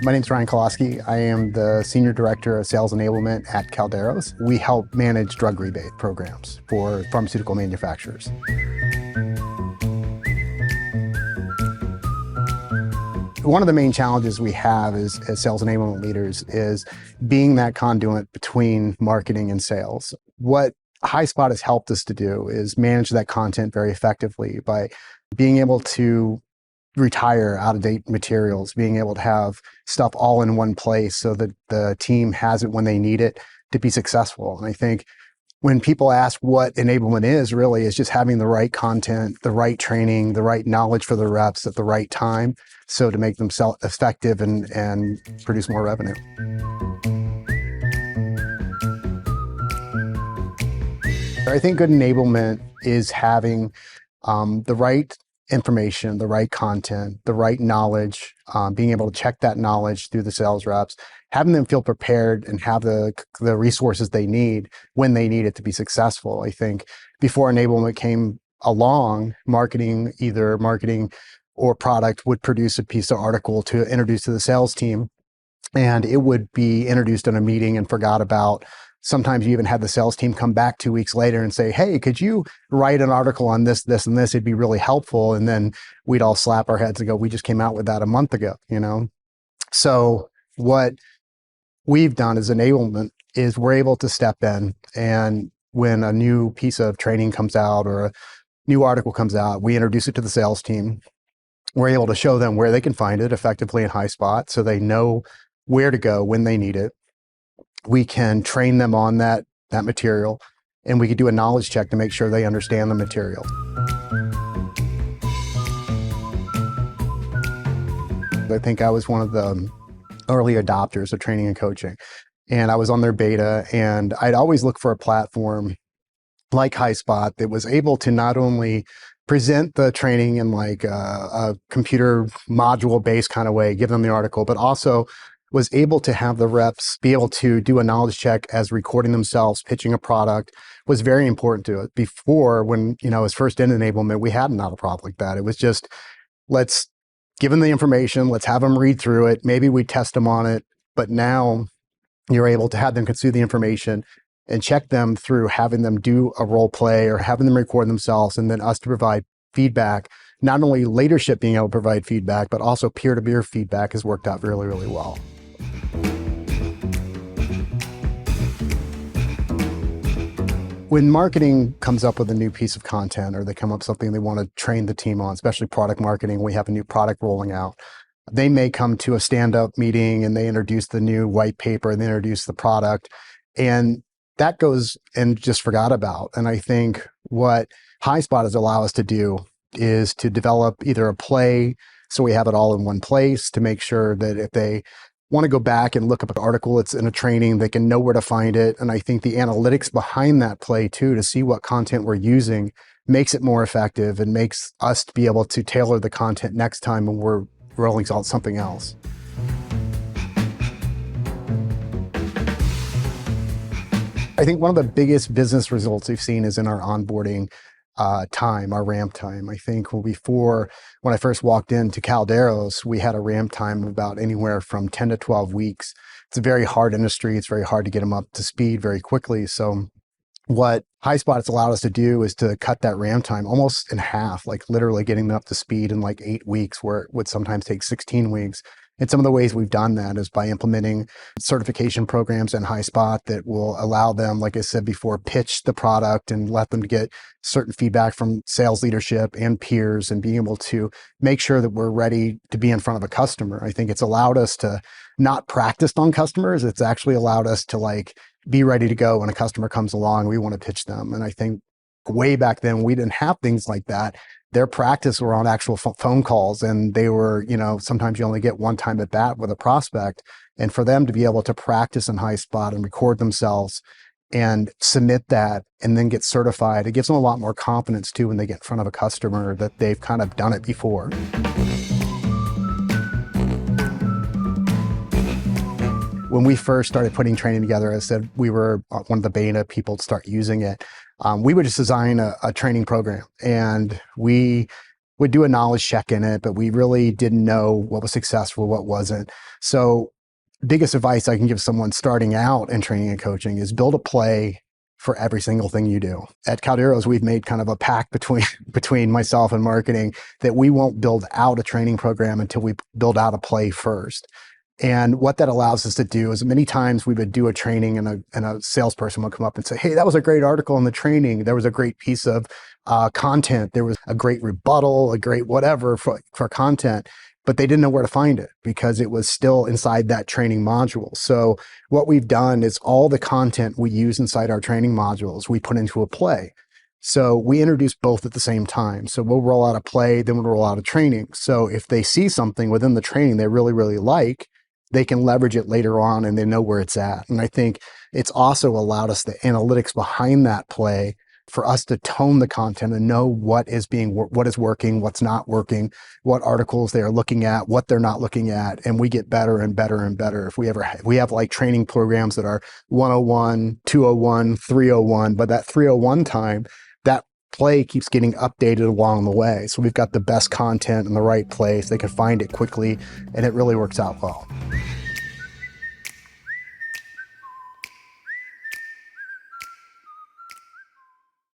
My name is Ryan Koloski. I am the Senior Director of Sales Enablement at Kalderos. We help manage drug rebate programs for pharmaceutical manufacturers. One of the main challenges we have as sales enablement leaders is being that conduit between marketing and sales. What Highspot has helped us to do is manage that content very effectively by being able to retire out-of-date materials, being able to have stuff all in one place so that the team has it when they need it to be successful. And I think when people ask what enablement is, really is just having the right content, the right training, the right knowledge for the reps at the right time, so to make them effective and produce more revenue. I think good enablement is having the right information, the right content, the right knowledge, being able to check that knowledge through the sales reps, having them feel prepared and have the resources they need when they need it to be successful. I think before enablement came along, either marketing or product would produce a piece of article to introduce to the sales team, and it would be introduced in a meeting and forgot about. Sometimes you even had the sales team come back 2 weeks later and say, hey, could you write an article on this, this, and this? It'd be really helpful. And then we'd all slap our heads and go, we just came out with that a month ago, you know? So what we've done as enablement is we're able to step in, and when a new piece of training comes out or a new article comes out, we introduce it to the sales team. We're able to show them where they can find it effectively in Highspot so they know where to go when they need it. We can train them on that material, and we can do a knowledge check to make sure they understand the material. I think I was one of the early adopters of training and coaching, and I was on their beta, and I'd always look for a platform like Highspot that was able to not only present the training in like a computer module-based kind of way, give them the article, but also was able to have the reps be able to do a knowledge check as recording themselves, pitching a product was very important to it. Before, when I was first in enablement, we had not a problem like that. It was just, let's give them the information, let's have them read through it, maybe we test them on it, but now you're able to have them consume the information and check them through having them do a role play or having them record themselves, and then us to provide feedback. Not only leadership being able to provide feedback, but also peer-to-peer feedback has worked out really, really well. When marketing comes up with a new piece of content, or they come up with something they want to train the team on, especially product marketing, we have a new product rolling out. They may come to a stand-up meeting and they introduce the new white paper and they introduce the product, and that goes and just forgot about. And I think what Highspot has allowed us to do is to develop either a play, so we have it all in one place, to make sure that if they want to go back and look up an article, it's in a training, they can know where to find it. And I think the analytics behind that play too, to see what content we're using, makes it more effective and makes us be able to tailor the content next time when we're rolling out something else. I think one of the biggest business results we've seen is in our onboarding time, our ramp time. I think when I first walked into Kalderos, we had a ramp time of about anywhere from 10 to 12 weeks. It's a very hard industry. It's very hard to get them up to speed very quickly. So what Highspot has allowed us to do is to cut that ramp time almost in half, like literally getting them up to speed in like 8 weeks, where it would sometimes take 16 weeks. And some of the ways we've done that is by implementing certification programs in Highspot that will allow them, like I said before, pitch the product and let them get certain feedback from sales leadership and peers, and being able to make sure that we're ready to be in front of a customer. I think it's allowed us to not practice on customers. It's actually allowed us to like be ready to go when a customer comes along, we want to pitch them. And I think way back then, we didn't have things like that. Their practice were on actual phone calls, and they were, sometimes you only get one time at bat with a prospect. And for them to be able to practice in Highspot and record themselves and submit that and then get certified, it gives them a lot more confidence too when they get in front of a customer that they've kind of done it before. When we first started putting training together, I said we were one of the beta people to start using it. We would just design a training program, and we would do a knowledge check in it, but we really didn't know what was successful, what wasn't. So biggest advice I can give someone starting out in training and coaching is build a play for every single thing you do. At Kalderos, we've made kind of a pact between myself and marketing that we won't build out a training program until we build out a play first. And what that allows us to do is many times we would do a training and a salesperson would come up and say, hey, that was a great article in the training. There was a great piece of content. There was a great rebuttal, a great whatever for content, but they didn't know where to find it because it was still inside that training module. So what we've done is all the content we use inside our training modules, we put into a play. So we introduce both at the same time. So we'll roll out a play, then we'll roll out a training. So if they see something within the training they really, really like, they can leverage it later on and they know where it's at. And I think it's also allowed us the analytics behind that play for us to tone the content and know what is working, what's not working, what articles they are looking at, what they're not looking at. And we get better and better and better. If we have like training programs that are 101, 201, 301, but that 301 time, that play keeps getting updated along the way. So we've got the best content in the right place. They can find it quickly and it really works out well.